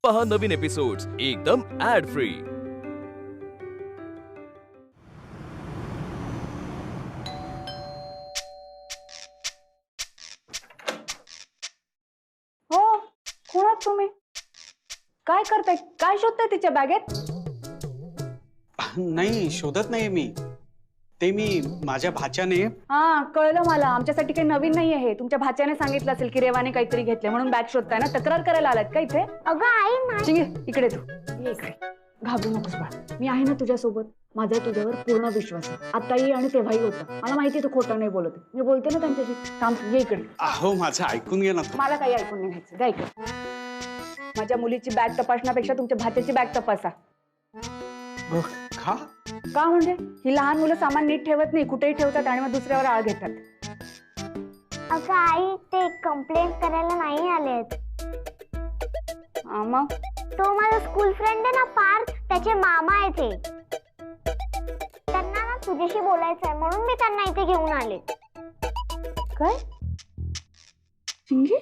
पहा नवीन एपिसोड्स एकदम add free. हो, कोण आहात तुम्ही? काय करताय? काय शोधताय तिच्या बॅगेत? नाही, शोधत नाही मी. ते मी माझ्या भाच्याने. हा, कळलं मला. आमच्यासाठी काही नवीन नाहीये हे. तुमच्या भाच्याने सांगितलं असेल की रेवाने काहीतरी घेतले म्हणून बॅग शोधताय ना. तक्रार करायला आलात का इथे? अगं आई नाही. चिंगी, इकडे तू. ये इकडे. घाबरू नकोस बाळ. मी आहे ना तुझ्यासोबत. माझा तुझ्यावर पूर्ण विश्वास आहे. आताही आणि तेव्हाही होता. मला माहिती तू खोटं नाही बोलत. मी बोलते ना त्यांच्याशी. थांब, ये इकडे. अहो, माझं ऐकून घे ना तू. मला काही ऐकून नाही घ्यायचं. जा इकडे. माझ्या मुलीची बॅग तपासण्यापेक्षा तुमच्या भाच्याची बॅग तपासा. का? का म्हणजे ही लहान मुलं सामान नीट ठेवत नाही, कुठेही ठेवतात आणि मग दुसऱ्यावर आळ घेतात. अगं आई, ते कंप्लेंट करायला नाही आलेत. मग तो माझा स्कूल फ्रेंड आहे ना पार्थ, त्याचे मामा आहे ते. त्यांना ना तुझ्याशी बोलायचं आहे म्हणून मी त्यांना इथे घेऊन आले. काय? चिंगी?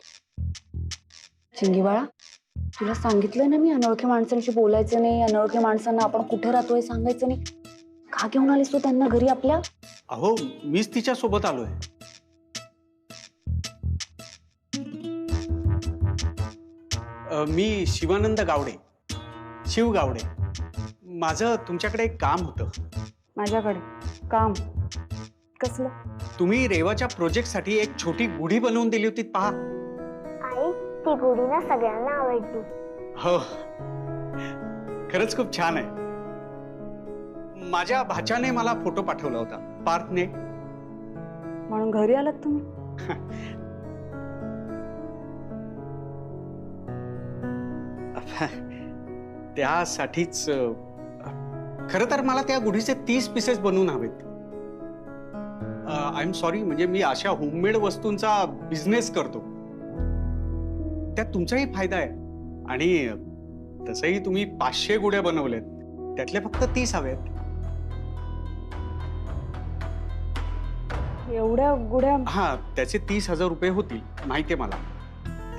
चिंगी बाळा, तुला सांगितलं ना मी अनोळखी माणसांशी बोलायचं नाही, अनोळखी माणसांना आपण कुठे राहतोय सांगायचं नाही. का घेऊन आलीस तू त्यांना घरी आपल्या? अहो, मीच तिच्या सोबत आलोय. मी शिवानंद गावडे, शिव गावडे. माझं तुमच्याकडे एक काम होतं. माझ्याकडे काम? कसलं? तुम्ही रेवाच्या प्रोजेक्टसाठी एक छोटी गुढी बनवून दिली होती, पहा. आई, ती गुढी ना सगळ्यांना आवडली. हो, खरंच खूप छान आहे. माझ्या भाच्याने मला फोटो पाठवला होता, पार्थने. म्हणून घरी आलात तुम्ही? त्यासाठीच. खरं तर मला त्या गुढीचे 30 पीसेस बनवून हवेत. आय एम सॉरी, म्हणजे मी अशा होममेड वस्तूंचा बिझनेस करतो. त्यात तुमचाही फायदा आहे. आणि तसंही तुम्ही 500 गुढ्या बनवल्यात, त्यातले फक्त 30 हवेत. एवढ्या गुढ्या? हा, त्याचे 30,000 रुपये होतील, माहितीये मला.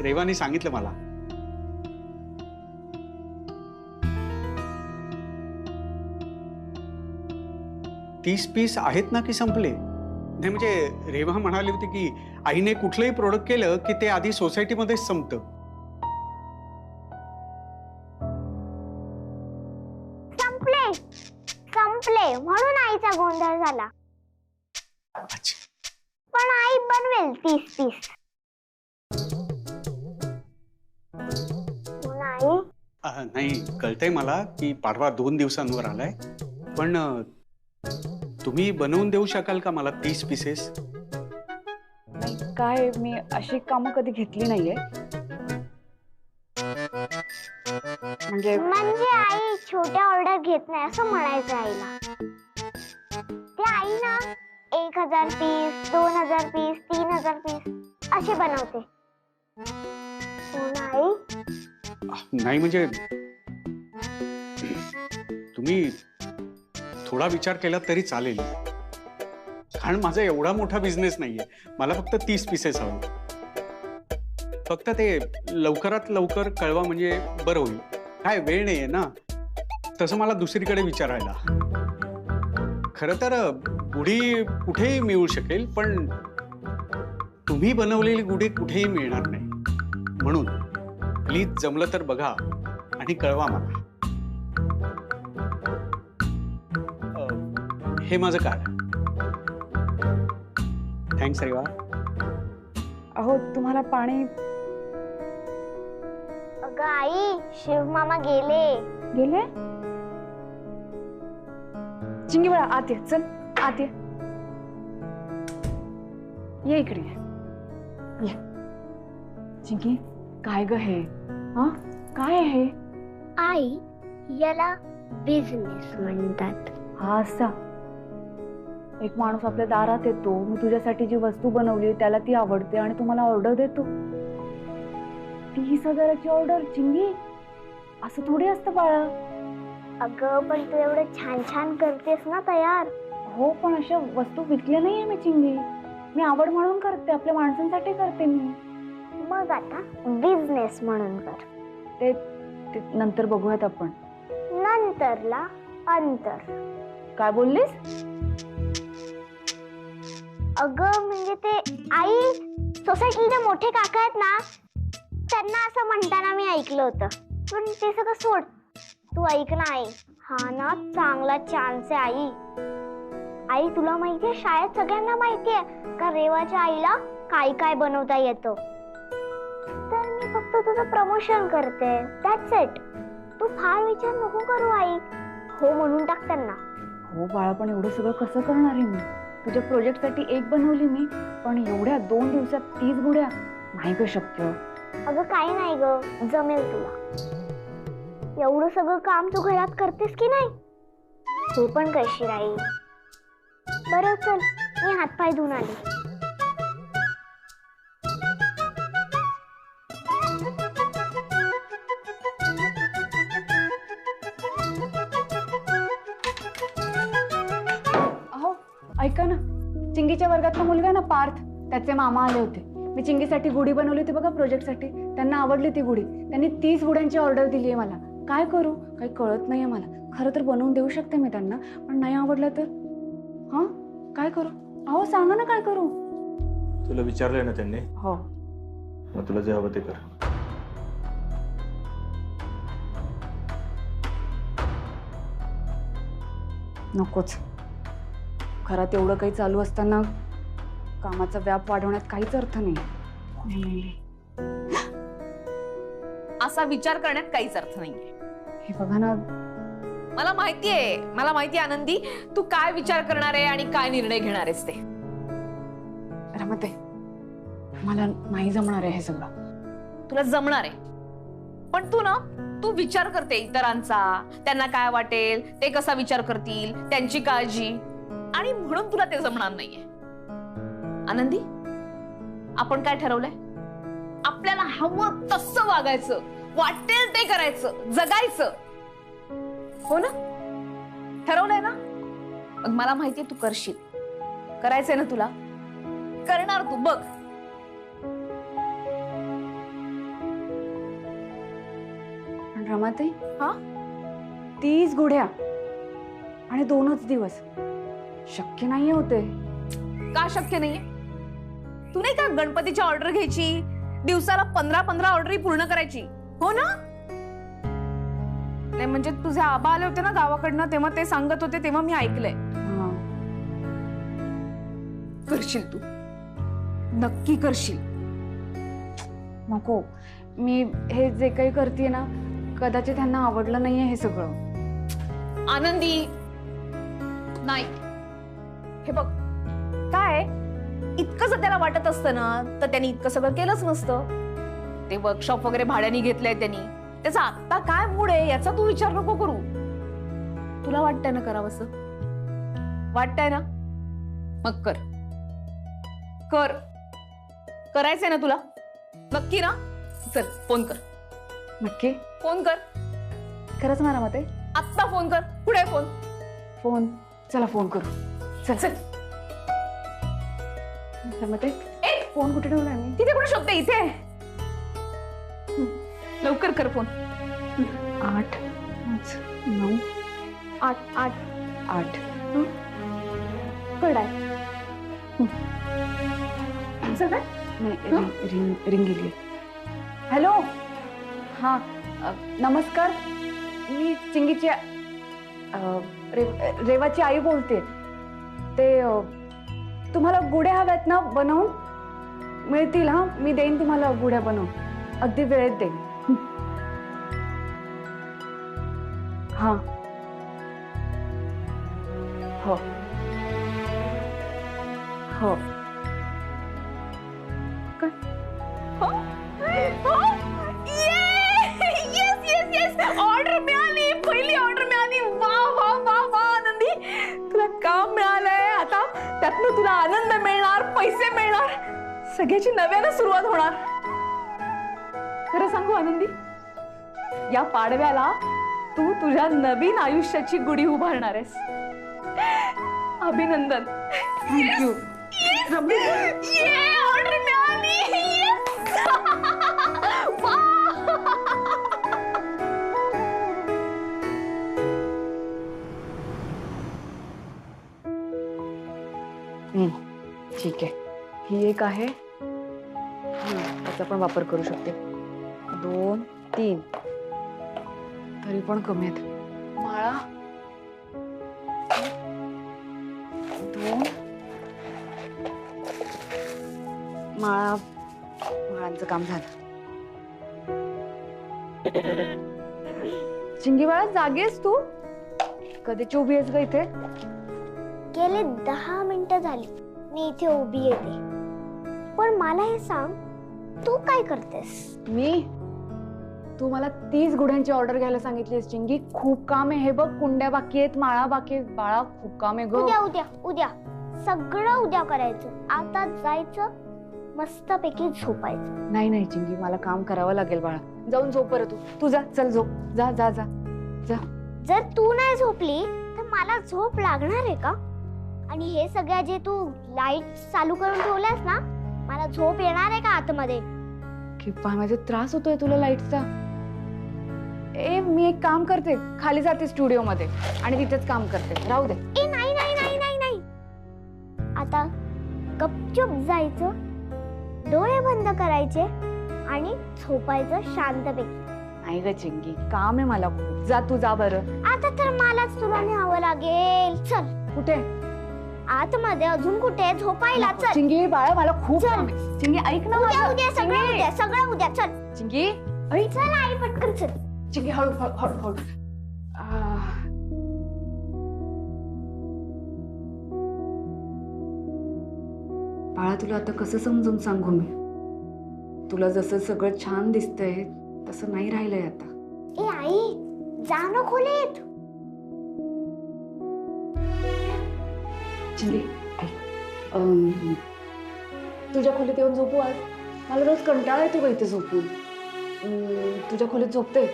रेवाने सांगितलं मला. तीस पीस आहेत ना की संपले? नाही, म्हणजे रेवा म्हणाली होती की आईने कुठलंही प्रोडक्ट केलं की ते आधी सोसायटीमध्येच संपतं. संपले संपले म्हणून आईचा गोंधळ झाला. अच्छा. पण आई बनवेल 30 पीस. आई, नाही, कळतंय मला की पाडवा 2 दिवसांवर आलाय, पण तुम्ही बनवून देऊ शकाल का मला 30 पीसेस? नाही, काय मी अशी कामं कधी घेतली नाहीये. म्हणजे आई छोट्या ऑर्डर घेत नाही असं म्हणायचं आईला. ते आई ना 1000 पीस, 2000 पीस, 3000 पीस असे बनवते. हो ना आई? नाही, म्हणजे तुम्ही थोडा विचार केला तरी चालेल, कारण माझा एवढा मोठा बिझनेस नाहीये. मला फक्त 30 पीसेस हवे. फक्त ते लवकरात लवकर कळवा म्हणजे बरं होईल. काय वेळ नाहीये ना, तसं मला दुसरीकडे विचारायला. खरं तर गुढी कुठेही मिळू शकेल, पण तुम्ही बनवलेली गुढी कुठेही मिळणार नाही. म्हणून प्लीज जमलं तर बघा आणि कळवा मला. हे माझं कार्ड. थँक्स रेवा. अहो, तुम्हाला पाणी? अगं आई, शिव मामा गेले. गेले? चिंगी बाळा, आत ये. चल आत ये. ये इकडे ये. चिंगी, काय ग हे? हा, काय आहे? आई, याला बिझनेस म्हणतात. हा, असा एक माणूस आपल्या दारात येतो, मी तुझ्यासाठी जी वस्तू बनवली त्याला ती आवडते आणि तुम्हाला ऑर्डर देतो. 30,000ची ऑर्डर? चिंगी, असं थोडी असतं बाळा. अगं, पण तू एवढं छान छान करतेस ना तयार. हो, पण अशा वस्तू विकल्या नाहीये मी चिंगी. मी आवड म्हणून करते, आपल्या माणसांसाठी करते मी. मग आता बिझनेस म्हणून कर. ते ते नंतर बघूयात आपण. नंतरला अंतर. काय बोललीस? अगं म्हणजे ते आई, सोसायटीचे मोठे काका आहेत ना, त्यांना असं म्हणताना मी ऐकलं होतं. पण ते सगळं सोड, तू ऐक ना आई. हा ना चांगला चान्स आहे आई. आई तुला माहितीये, शाळेत सगळ्यांना माहितीये का रेवाच्या आईला काय काय बनवता येतं. तर मी फक्त तुझं प्रमोशन करते, दॅट्स इट. तू फार विचार नको करू आई. हो म्हणून टाक त्यांना. हो बाळा, पण एवढं सगळं कसं करणार आहे मी? तुझ्या प्रोजेक्टसाठी एक बनवली मी, पण एवढ्या 2 दिवसात 30 गुड्या नाही ग शक्य. अगं काही नाही ग, जमेल तुला. एवढं सगळं काम तू घरात करतेस की नाही? तू पण करशील आई. बरं चल, मी हातपाय धुवून आली. अहो ऐका ना, चिंगीच्या वर्गातला मुलगा ना पार्थ, त्याचे मामा आले होते. मी चिंगीसाठी गुढी बनवली होती बघा प्रोजेक्टसाठी. त्यांना आवडली ती गुढी. त्यांनी 30 गुड्यांची ऑर्डर दिली आहे मला. काय करू काही कळत नाहीये मला. खरं तर बनवून देऊ शकते मी त्यांना, पण नाही आवडलं तर हा काय करू? अहो सांगा ना काय करू. तुला विचारलंय ना त्यांनी? हो. मग तुला जे हवं ते कर. नकोच. घरात एवढं काही चालू असताना कामाचा व्याप वाढवण्यात काहीच अर्थ नाही. असा विचार करण्यात काहीच अर्थ नाहीये. हे बघा ना, मला माहितीये आनंदी, तू काय विचार करणार आहे आणि काय निर्णय घेणार आहेस ते. रमते, मला नाही जमणार आहे हे सगळं. तुला जमणार आहे, पण तू विचार करते इतरांचा, त्यांना काय वाटेल, ते कसा विचार करतील, त्यांची काळजी, आणि म्हणून तुला ते जमणार नाहीये. आनंदी, आपण काय ठरवलंय? आपल्याला हवं तसं वागायचं, वाटेल ते करायचं, जगायचं. हो ना? ठरवलंय ना? मग मला माहितीये तू करशील. करायचंय ना तुला? करणार तू, बघ. रमाताई, हा 30 गुढ्या आणि 2च दिवस शक्य नाही होते. का शक्य नाहीये? तू नाही का गणपतीची ऑर्डर घ्यायची, दिवसाला 15 ऑर्डर पूर्ण करायची, हो ना? नाही म्हणजे तुझे आबा आले होते ना गावाकडनं, तेव्हा ते सांगत होते, तेव्हा मी ऐकलंय. करशील तू, नक्की करशील. नको, मी हे जे काही करते ना, कदाचित त्यांना आवडलं नाहीये हे सगळं. आनंदी नाही, हे बघ काय इतकं जर त्याला वाटत असतं ना, तर त्यांनी इतकं सगळं केलंच नसतं. ते वर्कशॉप वगैरे भाड्याने घेतलंय त्यांनी. त्याचा आत्ता काय मूड आहे याचा तू विचार नको करू. तुला वाटतंय ना करावंसं? वाटतंय ना? मग कर. करायचंय ना तुला? नक्की ना? चल फोन कर. नक्की फोन कर. खरंच ना रमाताई? आत्ता फोन कर. पुढे फोन. चला फोन करू. चल. रमाताई, फोन कुठे ठेवलाय मी? तिथे कुठे शोधते? इथे. लवकर कर फोन. 8 9 8 कडाय. नाही, रिंग गेली. हॅलो, हा नमस्कार, मी चिंगीची रेवाची आई बोलते. ते तुम्हाला गुढ्या हव्यात ना बनवून? मिळतील. हा, मी देईन तुम्हाला गुढ्या बनवून, अगदी वेळेत देईन. हा हो हो. ऑर्डर मिळाली, पहिली ऑर्डर मिळाली. वा आनंदी, तुला काम मिळालंय. आता त्यातनं तुला आनंद मिळणार, पैसे मिळणार, सगळ्याची नव्यानं सुरुवात होणार. खरं सांगू आनंदी, या पाडव्याला तू तुझ्या नवीन आयुष्याची गुढी उभारणार आहेस. अभिनंदन. थँक्यू. ऑर्डर मिळाली. ठीक आहे, ही एक आहे, त्याचा पण वापर करू शकते. 2 3 तरी पण कमी आहेत. माळा 2 माळांचं काम झालं. चिंगी बाळा, जागेस तू? कधीची उभी आहेस ग इथे? गेले 10 मिनिटं झाली मी इथे उभी येते. पण मला हे सांग, तू काय करतेस? मी? तू मला 30 गुढ्यांची ऑर्डर घ्यायला सांगितलीस चिंगी. खूप काम आहे. हे बघ, कुंड्या बाकी आहेत, माळा बाकी आहेत. बाळा खूप काम आहे ग. उद्या उद्या उद्या सगळं उद्या करायचं. आता जायचं, मस्तपैकी झोपायचं. नाही नाही चिंगी, मला काम करावं लागेल बाळा. जाऊन झोप परत. तू जा, चल झोप. जा जा जा जा. जर तू नाही झोपली तर मला झोप लागणार आहे का? आणि हे सगळ्या जे तू लाईट चालू करून ठेवल्यास ना, मला झोप येणार आहे का आतमध्ये? की माझा त्रास होतोय तुला लाईटचा? मी एक काम करते, खाली जाते स्टुडिओ मध्ये आणि तिथेच काम करते. राहू दे. नाही नाही नाही नाही नाही, आता गपचूप जायचं, डोळे बंद करायचे आणि झोपायचं शांतपैकी. नाही ग चिंगी, काम आहे मला खूप. जा तू, जा बरं. आता तर मलाच तुला न्यावं लागेल. चल. कुठे? आतमध्ये. अजून कुठे? झोपायला. चल चिंगी बाळा, मला खूप चल. काम आहे. चिंगी ऐक ना उद्या माझं. उद्या सगळं चिंगी. उद्या सगळं उद्या. चल चिंगी चल आई, पटकन चल. चिंगी, हळू हळू हळू हळू. बाळा, तुला आता कसं समजून सांगू मी? तुला जसं सगळं छान दिसतंय तसं नाही राहिलंय आता. ए आई, जा ना खोलीत. चिंगी ऐक, तुझ्या खोलीत येऊन झोपू आज. मला रोज कंटाळा येतो इथे झोपून. तुझ्या खोलीत झोपते,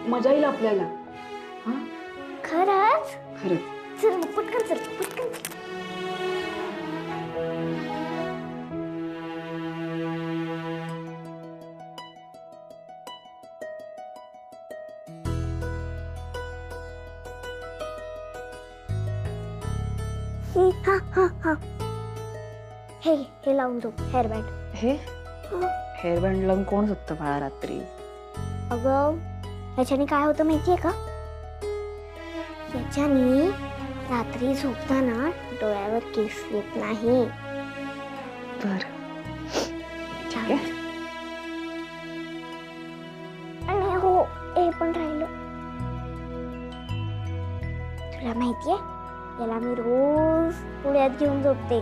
मजा येईल आपल्याला. हा खरंच? खरंच. चल पटकन चल, पटकन चल. हा हा हा, हे लावून झोप. Hair band. हे हेअर बँड लावून कोण झोपतं बाळा रात्री? अगं, ह्याच्याने काय होतं माहितीये का? याच्याने रात्री झोपताना डोळ्यावर केस येत नाही. बर. छान. आणि हो, हे पण राहिलं. तुला माहितीये, याला मी रोज पुण्यात घेऊन झोपते.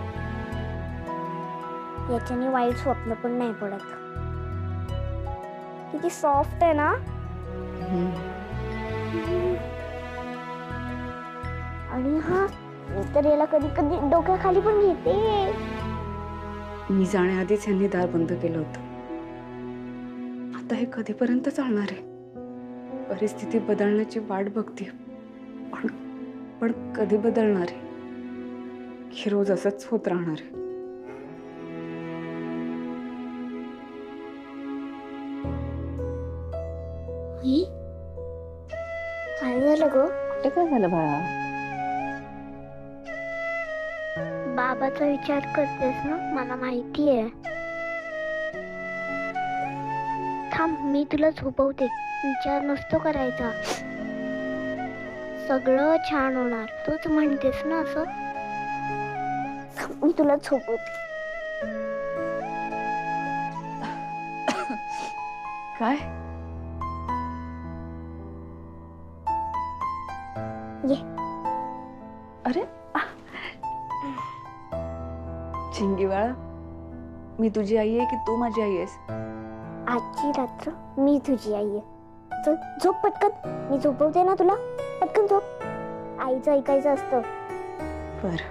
याच्याने वाईट स्वप्न पण नाही पडत. किती सॉफ्ट आहे ना? आणि हा, मी तर याला कधी कधी डोक्याखाली पण घेते. मी जाण्याआधीच यांनी दार बंद केलं होतं. आता हे कधीपर्यंत चालणार आहे? परिस्थिती बदलण्याची वाट बघते, पण कधी बदलणार आहे? हे रोज असंच होत राहणार आहे. काय झालं ग? कुठे काय झालं बाळा? बाबाचा विचार करतेस ना, मला माहितीये. थांब, मी तुला झोपवते. विचार नसतो करायचा. सगळं छान होणार. तूच म्हणतेस ना असं. मी तुला झोपवते. काय? ये. अरे चिंगी बाळा, मी तुझी आई आहे की तू माझी आई आहेस? आजची रात्र मी तुझी आई आहे. चल झोप पटकन. मी झोपवते ना तुला. पटकन झोप. आईचं ऐकायचं असतं. बर.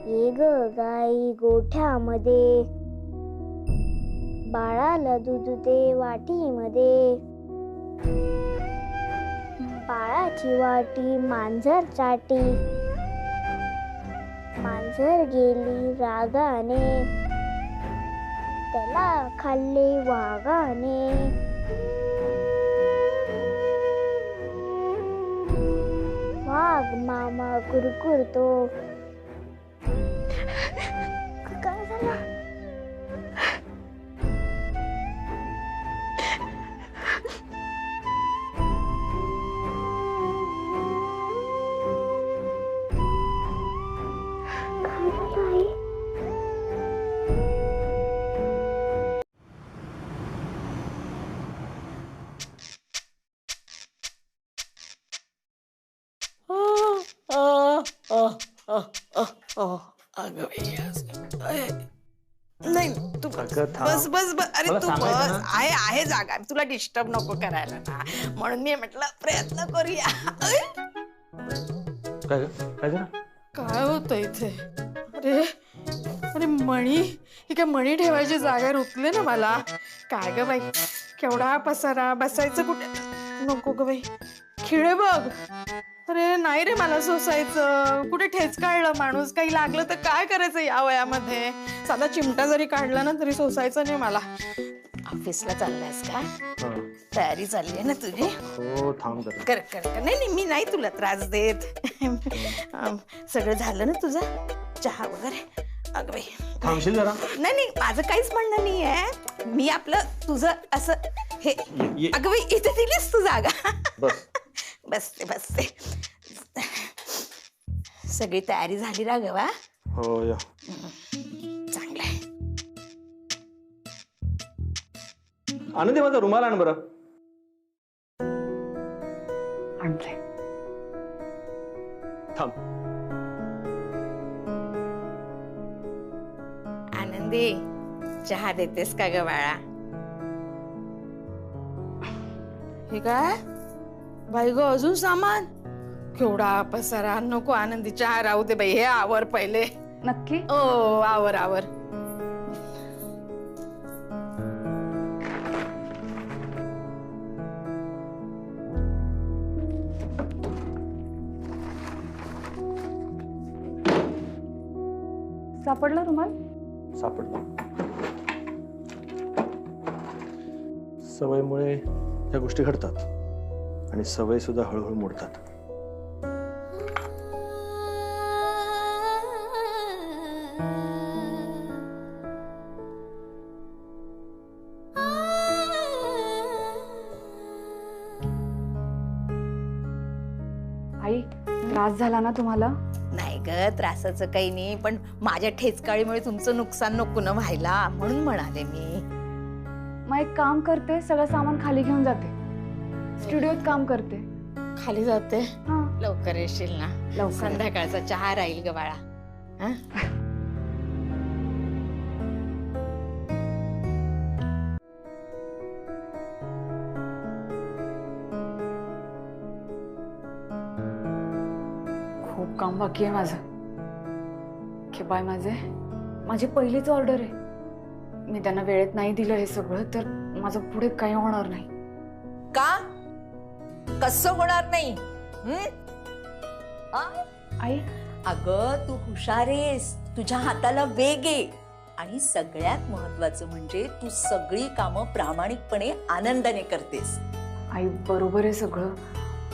ये ग गाई गोठ्यामध्ये, बाळाला दूध दे वाटीमध्ये. बाळाची वाटी मांजर चाटी. मांजर गेली रागाने, त्याला खाल्ले वाघाने. वाघ मामा कुरकुरतो, अगं बाई, नाही तू बस अगं, थांब. बस बस बस. अरे मला तू सांगायचं बस. ना. आहे जागा, तुला डिस्टर्ब नको करायला ना, म्हणून मी म्हटलं प्रयत्न करूया. काय ग? काय झालं? काय होतं इथे? अरे अरे मणी, ही काय मणी ठेवायची जागा रुतले ना मला. काय ग बाई, केवढा पसारा, बसायचं कुठे? नको ग बाई, खिळे बघ. अरे नाही रे मला सोसायचं, कुठे ठेच काढलं माणूस, काही लागलं तर काय करायचं या वयामध्ये? साधा चिमटा जरी काढला ना तरी सोसायचं नाही मला. ऑफिसला चाललायस का? हा. तयारी चालली आहे ना तुझी? हो, थांब जरा. कर कर कर. नाही नाही, मी नाही तुला त्रास देत. सगळं झालं ना तुझं, चहा वगैरे? अगं बाई, थांबशील जरा? नाही नाही, माझं काहीच म्हणणं नाही आहे. मी आपलं तुझं असं हे, ये. अगं बाई इथे दिलीस तू जागा. बस. बसते बसते. सगळी तयारी झाली ना ग वा? हो या. चांगलं आहे. आनंदी, माझा रुमाल आण बरं. आणलंय. थांब. आनंदी, चहा देतेस का ग बाळा? हे काय बाई ग, अजून सामान केवढा पसारा. नको आनंदी, चहा राहू दे बाई, हे आवर पहिले. नक्की? ओ आवर आवर. सापडला रुमाल? सापडला. सवयीमुळे या गोष्टी घडतात आणि सवय सुद्धा हळूहळू मोडतात. आई, त्रास झाला ना तुम्हाला? नाही ग, त्रासाचं काही नाही, पण माझ्या ठेचकाळीमुळे तुमचं नुकसान नको ना व्हायला, म्हणून म्हणाले मी. मग एक काम करते, सगळं सामान खाली घेऊन जाते, स्टुडिओत काम करते. खाली जाते? हा, लवकर येशील ना? लवकर. संध्याकाळचा चहा राहील ग बाळा. हं? खूप काम बाकी आहे माझं. की बाय, माझी पहिलीच ऑर्डर आहे. मी त्यांना वेळेत नाही दिलं हे सगळं तर माझं पुढे काही होणार नाही. का? कसं होणार नाही? आई, अगं, तू हुशार आहेस, तुझ्या हाताला वेग आहे आणि सगळ्यात महत्वाचं म्हणजे तू सगळी कामं प्रामाणिकपणे आनंदाने करतेस. आई बरोबर आहे सगळं,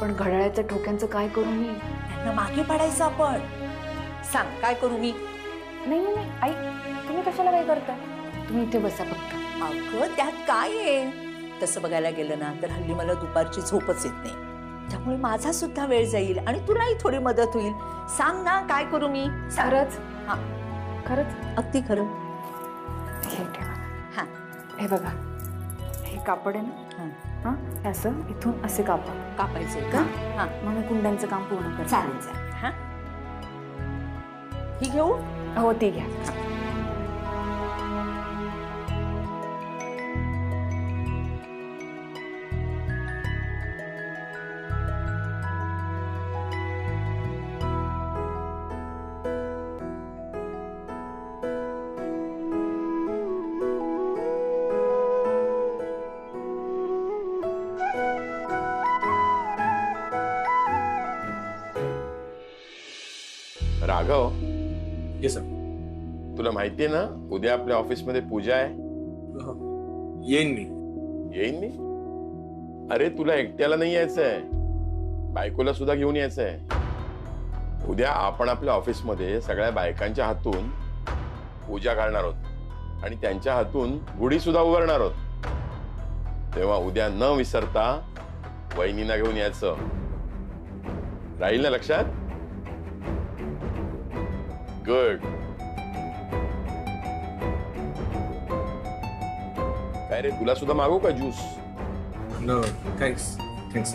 पण घड्याळ्याच्या ठोक्यांचं काय करू मी? त्यांना मागे पाडायचं आपण. सांग काय करू मी? नाही नाही नाही, आई तुम्ही कशाला काय करता? तुम्ही इथे बसा फक्त. अगं, त्यात काय आहे? तसं बघायला गेलं ना तर हल्ली मला दुपारची झोपच येत नाही, त्यामुळे माझा सुद्धा वेळ जाईल आणि तुलाही थोडी मदत होईल. सांग ना काय करू मी? खरंच? हा, खरंच? अगदी खरं. हे ठेवा. हा. हे बघा, हे कापड आहे ना, हा, हे असं इथून असे कापा. कापायचंय का? हा, मग मी कुंड्यांचं काम पूर्ण कर. चालेल चालेल. हा, ही घेऊ? हो, ती घ्या. Raghav, yes sir. तुला माहितीये ना उद्या आपल्या ऑफिसमध्ये पूजा आहे? येईन मी. येईन मी? अरे तुला एकट्याला नाही यायचंय, बायकोला सुद्धा घेऊन यायचंय. उद्या आपण आपल्या ऑफिसमध्ये सगळ्या बायकांच्या हातून पूजा घालणार आहोत आणि त्यांच्या हातून गुढी सुद्धा उभारणार आहोत. तेव्हा उद्या न विसरता वहिनींना घेऊन यायचं. राहील ना लक्षात? गुड. काय रे, तुला सुद्धा मागू का ज्यूस? No thanks. थँक्स.